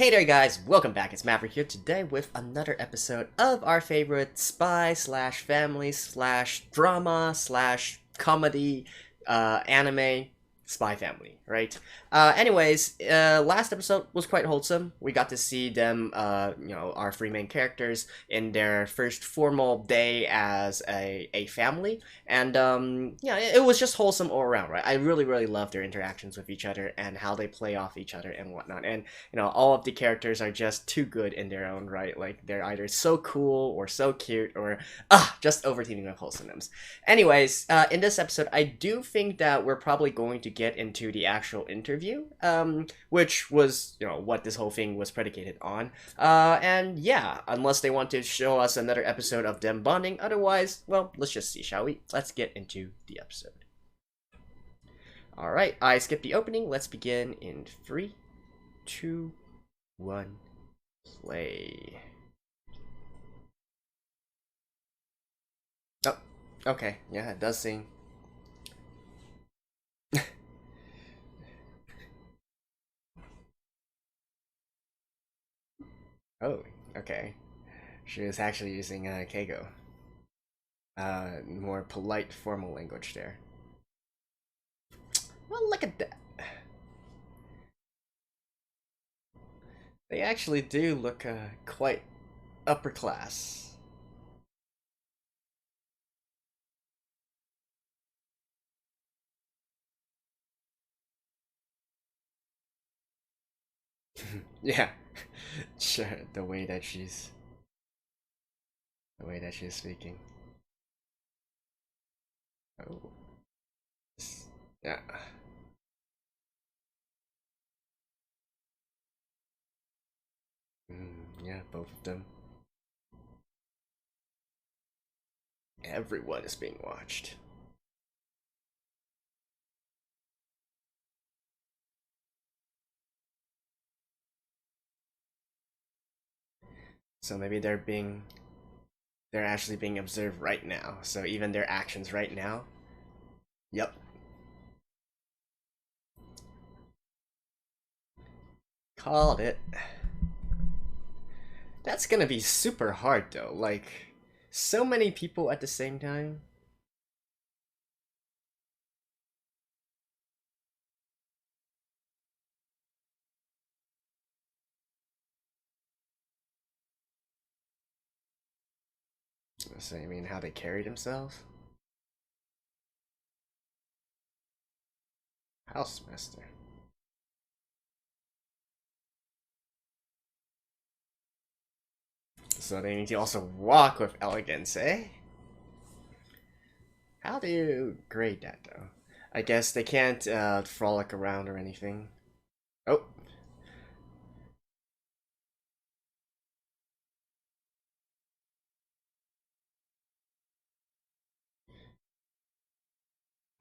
Hey there guys, welcome back. It's Maverick here today with another episode of our favorite spy slash family slash drama slash comedy anime Spy Family, right? Last episode was quite wholesome. We got to see them, our three main characters in their first formal day as a family. And yeah, it was just wholesome all around, right? I really, really love their interactions with each other and how they play off each other and whatnot. And all of the characters are just too good in their own right. Like they're either so cool or so cute or just over teaming with wholesomeness. In this episode, I do think that we're probably going to get into the actual interview, which was what this whole thing was predicated on. And yeah, unless they want to show us another episode of them bonding, otherwise, well, let's just see, shall we? Let's get into the episode. All right, I skipped the opening. Let's begin in 3, 2, 1, play. Oh, okay. Yeah, it does sing. Oh, okay. She was actually using Keigo. More polite, formal language there. Well, look at that. They actually do look quite upper class. Yeah, sure. The way that she's speaking. Oh, yeah. Yeah, both of them. Everyone is being watched. So maybe they're actually being observed right now. So even their actions right now. Yep. Called it. That's gonna be super hard though. Like, so many people at the same time. So, I mean, how they carry themselves? Housemaster. So they need to also walk with elegance, eh? How do you grade that though? I guess they can't frolic around or anything. Oh,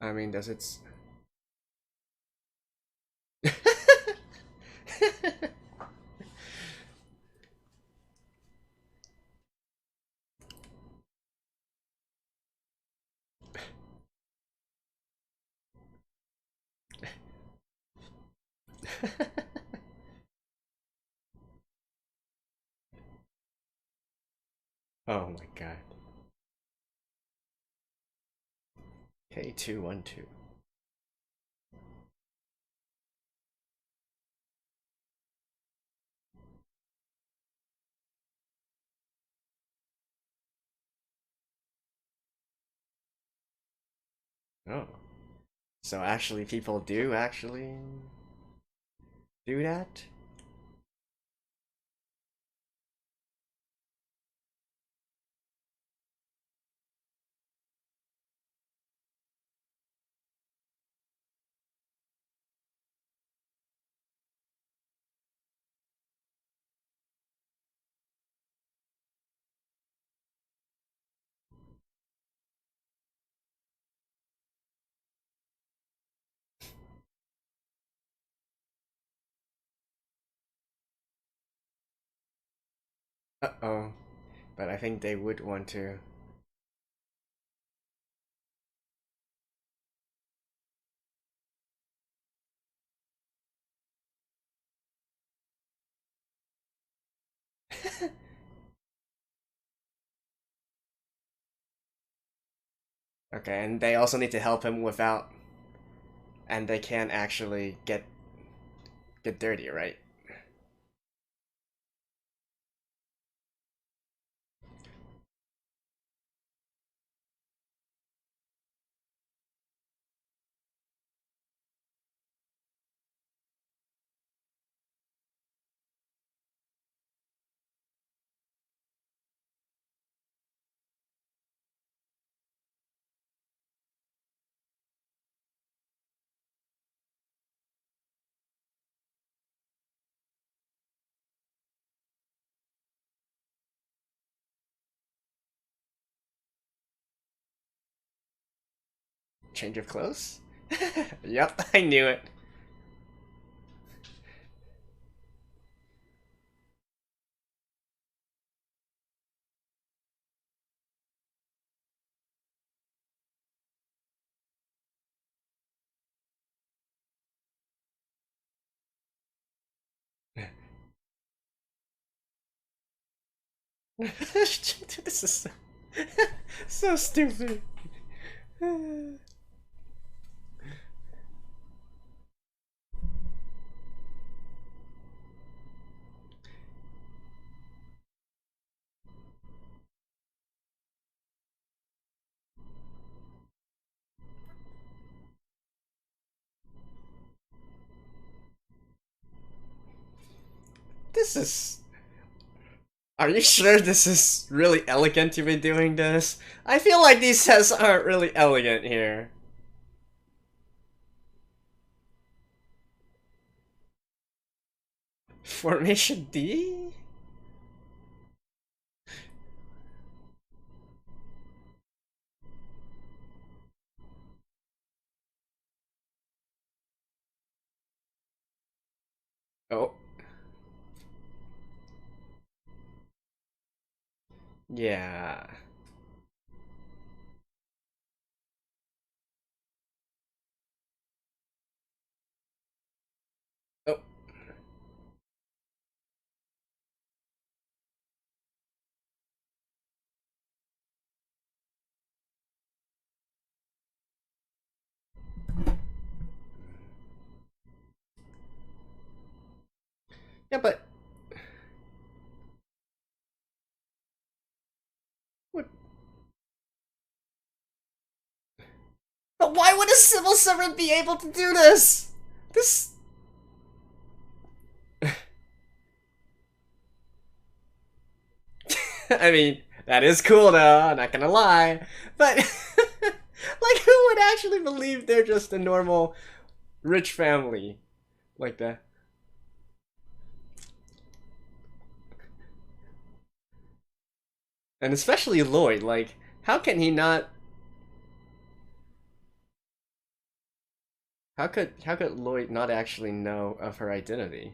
I mean, does it? Oh my god. K212. Oh. So actually people do actually do that? Uh-oh. But I think they would want to. Okay, and they also need to help him without, and they can't actually get dirty, right? Change of clothes? Yep, I knew it. This is so stupid. This is. Are you sure this is really elegant to be doing this? I feel like these sets aren't really elegant here. Formation D? Oh. Yeah. Oh. Yeah, what? But why would a civil servant be able to do this? This. I mean, that is cool though, I'm not gonna lie. But, like, who would actually believe they're just a normal rich family like that? And especially Lloyd, like, how can he not. How could Lloyd not actually know of her identity?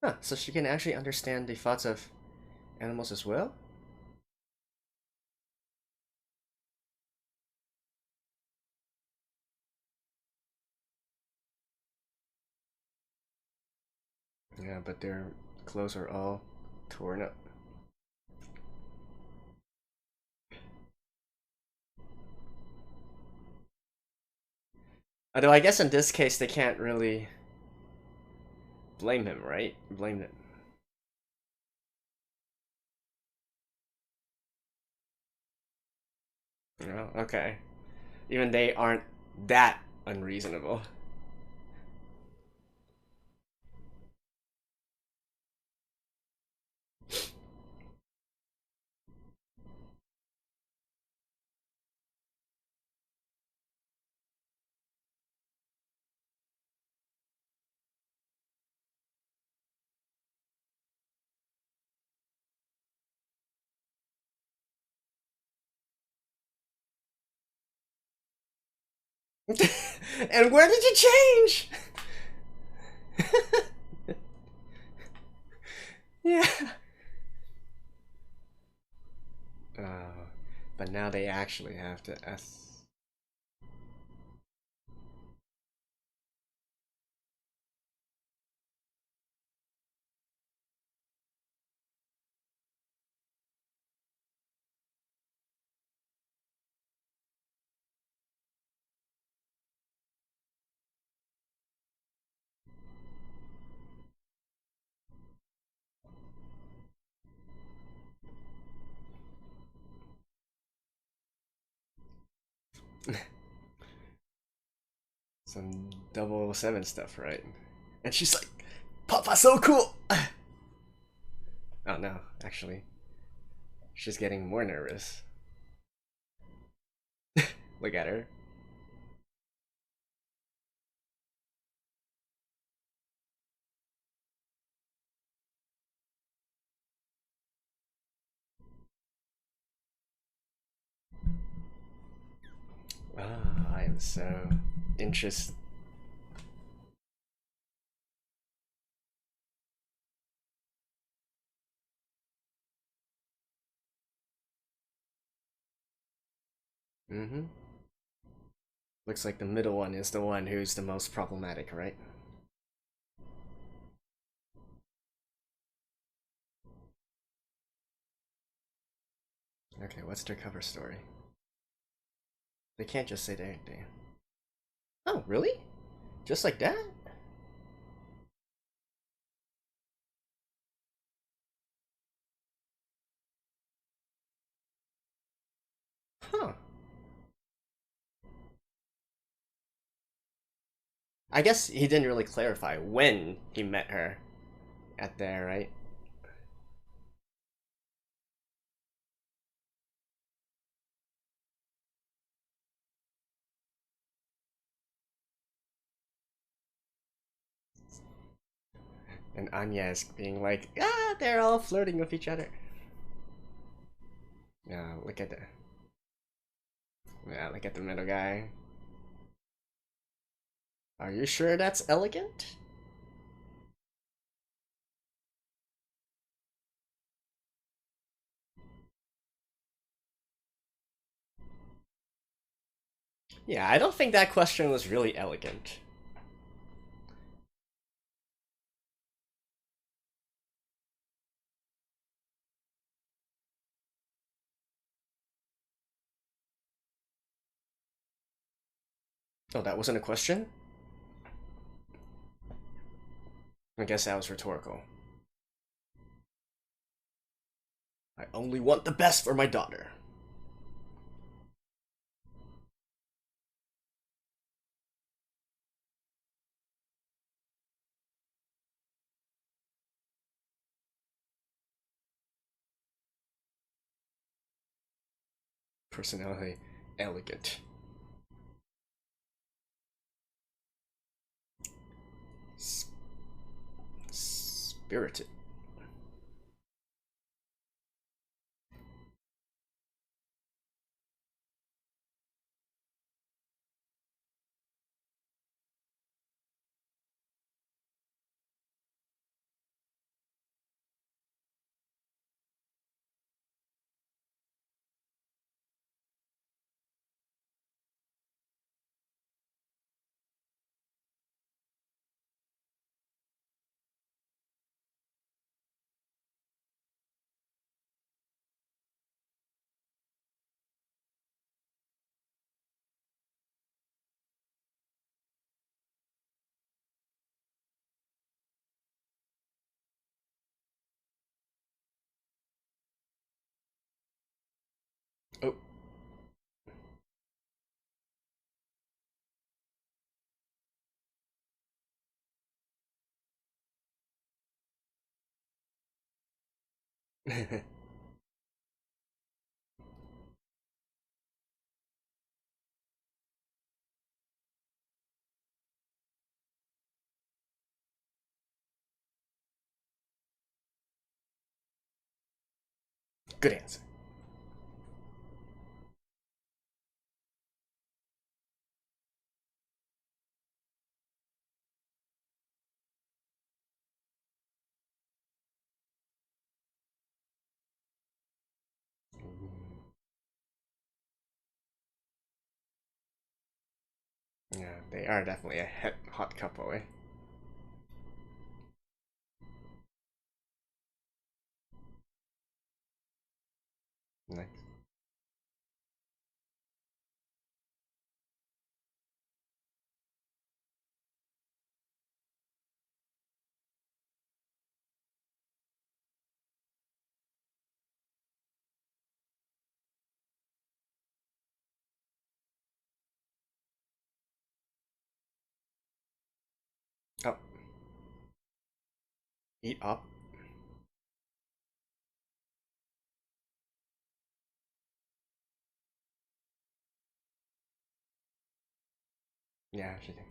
Huh, so she can actually understand the thoughts of animals as well? Yeah, but their clothes are all torn up. Although I guess in this case they can't really blame him, right? Blame it. Oh, okay. Even they aren't that unreasonable. And where did you change? Yeah. Oh, but now they actually have to S. Some 007 stuff, right? And she's like, Papa, so cool! Oh no, actually. She's getting more nervous. Look at her. Ah, I am so interested. Mm-hmm. Looks like the middle one is the one who's the most problematic, right? Okay, what's their cover story? They can't just say anything. Oh, really? Just like that? Huh. I guess he didn't really clarify when he met her at there, right? And Anya is being like, ah, they're all flirting with each other. Yeah, look at the look at the middle guy. Are you sure that's elegant? Yeah, I don't think that question was really elegant. Oh, that wasn't a question? I guess that was rhetorical. I only want the best for my daughter. Personality, elegant. S- spirited. Oh. Good answer. Yeah, they are definitely a hot couple, eh? Nice. Eat up. Yeah, she can.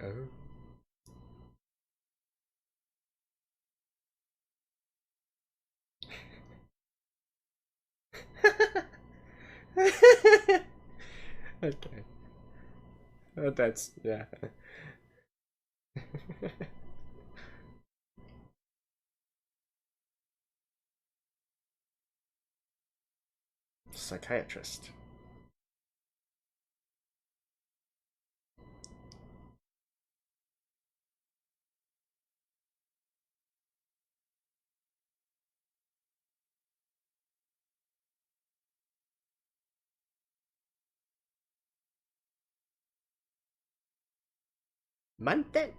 Oh. Okay. That's yeah. Psychiatrist. Mante.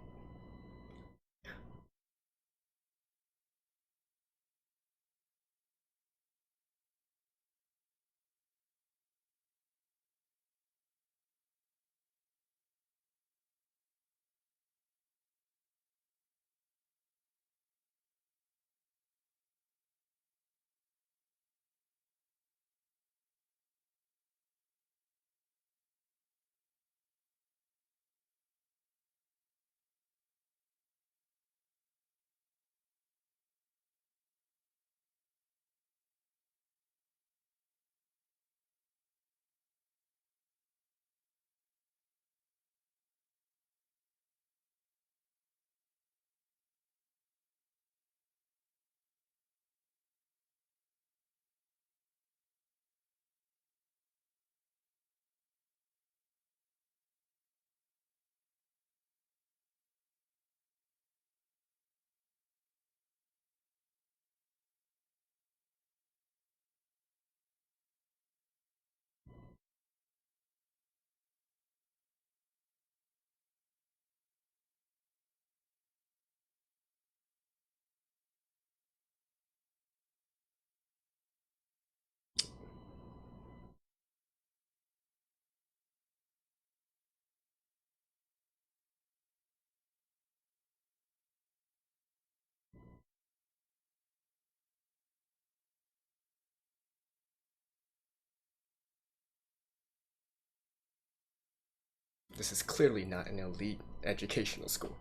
This is clearly not an elite educational school.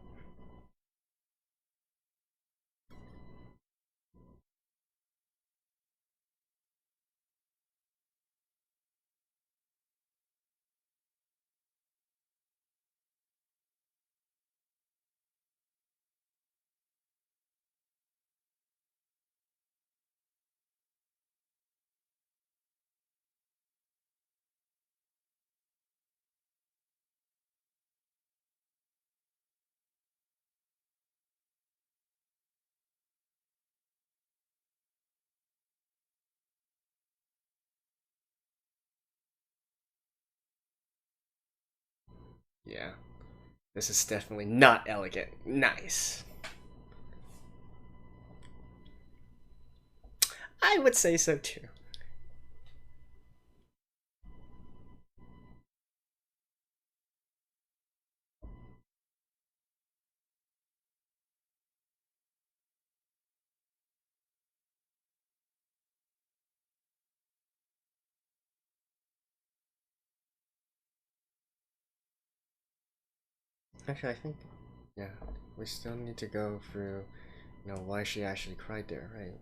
Yeah. This is definitely not elegant. Nice. I would say so too. Actually, I think, yeah, we still need to go through, why she actually cried there, right?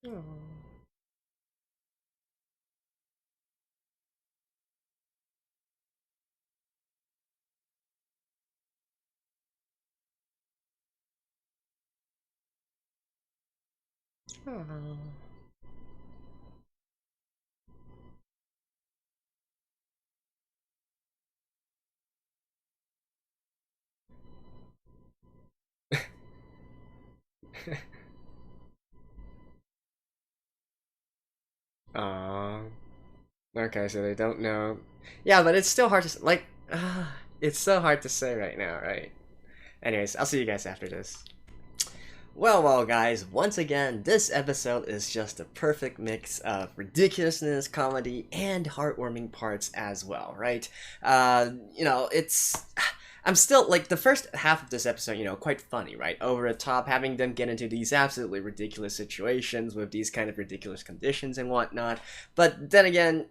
Aw. Aw. Okay, so they don't know. Yeah, but it's still hard to like. It's so hard to say right now, right? Anyways, I'll see you guys after this. Well, guys, once again, this episode is just a perfect mix of ridiculousness, comedy, and heartwarming parts as well, right? It's. I'm still, like, the first half of this episode, quite funny, right? Over the top, having them get into these absolutely ridiculous situations with these kind of ridiculous conditions and whatnot. But then again,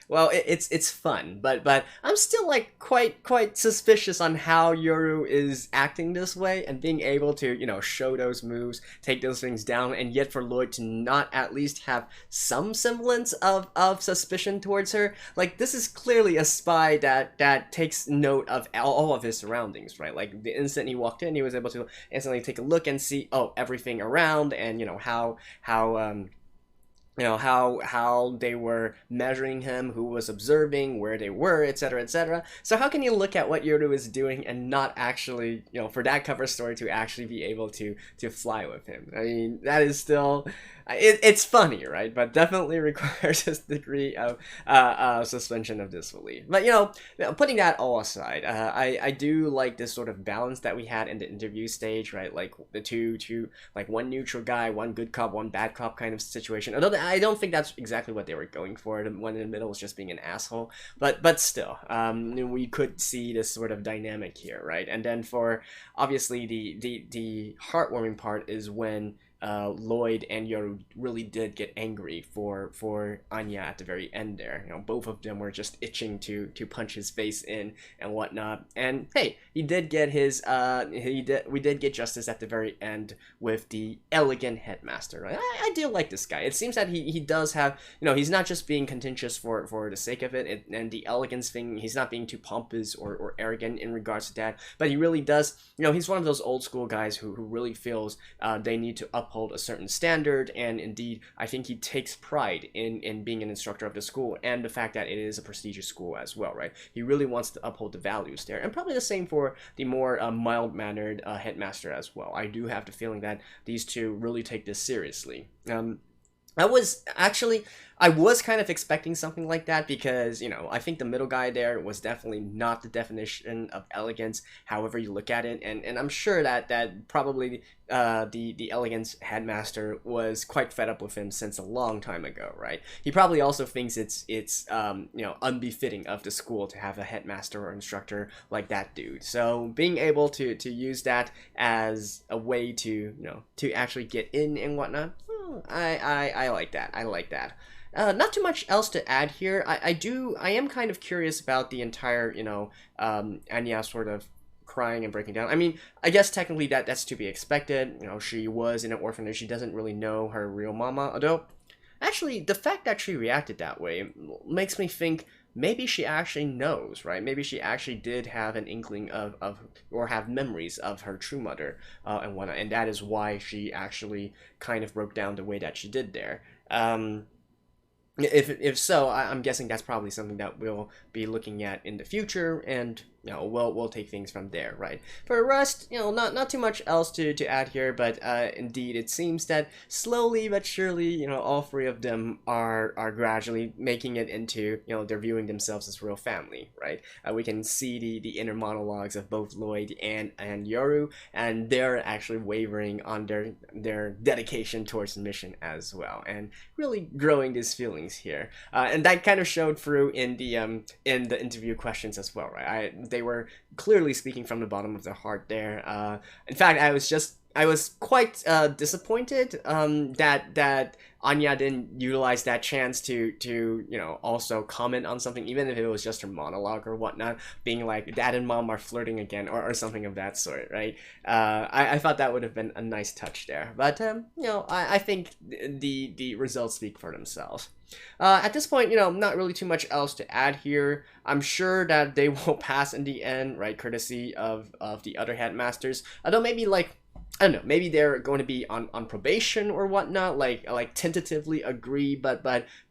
well, it's fun, but I'm still like quite suspicious on how Yoru is acting this way and being able to show those moves, take those things down, and yet for Lloyd to not at least have some semblance of suspicion towards her. Like, this is clearly a spy that takes note of all of his surroundings, right? Like, the instant he walked in, he was able to instantly take a look and see everything around, and how they were measuring him, who was observing, where they were, etc., etc. So how can you look at what Yoru is doing and not actually, for that cover story to actually be able to fly with him? I mean, that is still, it's funny, right? But definitely requires a degree of suspension of disbelief. But putting that all aside, I do like this sort of balance that we had in the interview stage, right? Like the two like one neutral guy, one good cop, one bad cop kind of situation. Although I don't think that's exactly what they were going for. The one in the middle was just being an asshole. But still, we could see this sort of dynamic here, right? And then for obviously the heartwarming part is when Lloyd and Yoru really did get angry for Anya at the very end there. Both of them were just itching to punch his face in and whatnot. And hey, he did get his we did get justice at the very end with the elegant headmaster. Right? I do like this guy. It seems that he does have he's not just being contentious for the sake of it, and the elegance thing. He's not being too pompous or arrogant in regards to that, but he really does. He's one of those old school guys who really feels they need to uphold a certain standard, and indeed I think he takes pride in being an instructor of the school and the fact that it is a prestigious school as well, right? He really wants to uphold the values there, and probably the same for the more mild-mannered headmaster as well. I do have the feeling that these two really take this seriously. I was kind of expecting something like that because, I think the middle guy there was definitely not the definition of elegance, however you look at it. And I'm sure that probably the elegance headmaster was quite fed up with him since a long time ago, right? He probably also thinks it's unbefitting of the school to have a headmaster or instructor like that dude. So being able to use that as a way to actually get in and whatnot, I like that. I like that. Not too much else to add here. I am kind of curious about the entire, Anya sort of crying and breaking down. I mean, I guess technically that's to be expected. She was in an orphanage. She doesn't really know her real mama. Although, actually, the fact that she reacted that way makes me think maybe she actually knows, right? Maybe she actually did have an inkling of or have memories of her true mother and whatnot, and that is why she actually kind of broke down the way that she did there. If so, I'm guessing that's probably something that we'll be looking at in the future, and we'll take things from there, right? For the rest, not too much else to add here, but indeed, it seems that slowly but surely, all three of them are gradually making it into, they're viewing themselves as real family, right? We can see the inner monologues of both Lloyd and Yoru, and they're actually wavering on their dedication towards the mission as well, and really growing these feelings here, and that kind of showed through in the interview questions as well, right? They were clearly speaking from the bottom of their heart there. In fact, I was quite disappointed that Anya didn't utilize that chance to also comment on something, even if it was just her monologue or whatnot, being like dad and mom are flirting again, or something of that sort, right? I thought that would have been a nice touch there, but I think the results speak for themselves. At this point, not really too much else to add here. I'm sure that they will pass in the end, right, courtesy of the other headmasters. Although maybe, like, I don't know, maybe they're going to be on probation or whatnot, like tentatively agree, but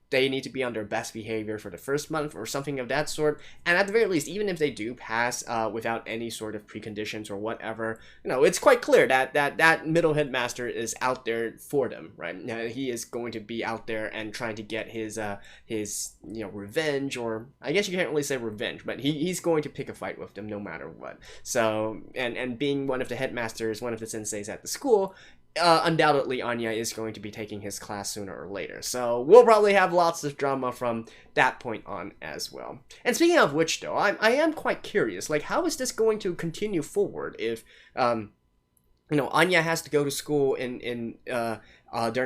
they need to be on their best behavior for the first month or something of that sort. And at the very least, even if they do pass without any sort of preconditions or whatever, it's quite clear that middle headmaster is out there for them, right? He is going to be out there and trying to get his revenge, or I guess you can't really say revenge, but he's going to pick a fight with them no matter what. So, and being one of the headmasters, one of the senseis at the school, undoubtedly Anya is going to be taking his class sooner or later, so we'll probably have lots of drama from that point on as well. And speaking of which, though, I am quite curious, like, how is this going to continue forward if Anya has to go to school during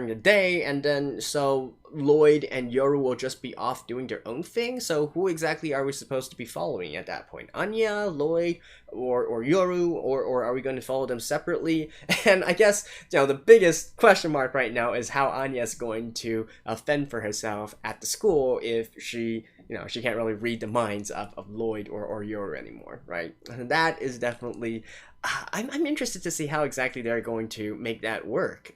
the day, and then so Lloyd and Yoru will just be off doing their own thing. So who exactly are we supposed to be following at that point? Anya, Lloyd, or Yoru, or are we going to follow them separately? And I guess the biggest question mark right now is how Anya is going to fend for herself at the school if she she can't really read the minds of Lloyd or Yoru anymore, right? And that is definitely I'm interested to see how exactly they're going to make that work.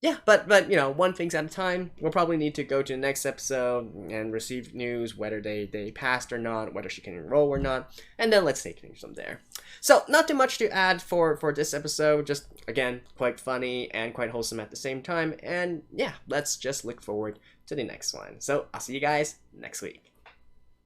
Yeah, but one thing's at a time. We'll probably need to go to the next episode and receive news whether they passed or not, whether she can enroll or not, and then let's take things from there. So, not too much to add for this episode, just, again, quite funny and quite wholesome at the same time, and yeah, let's just look forward to the next one. So, I'll see you guys next week.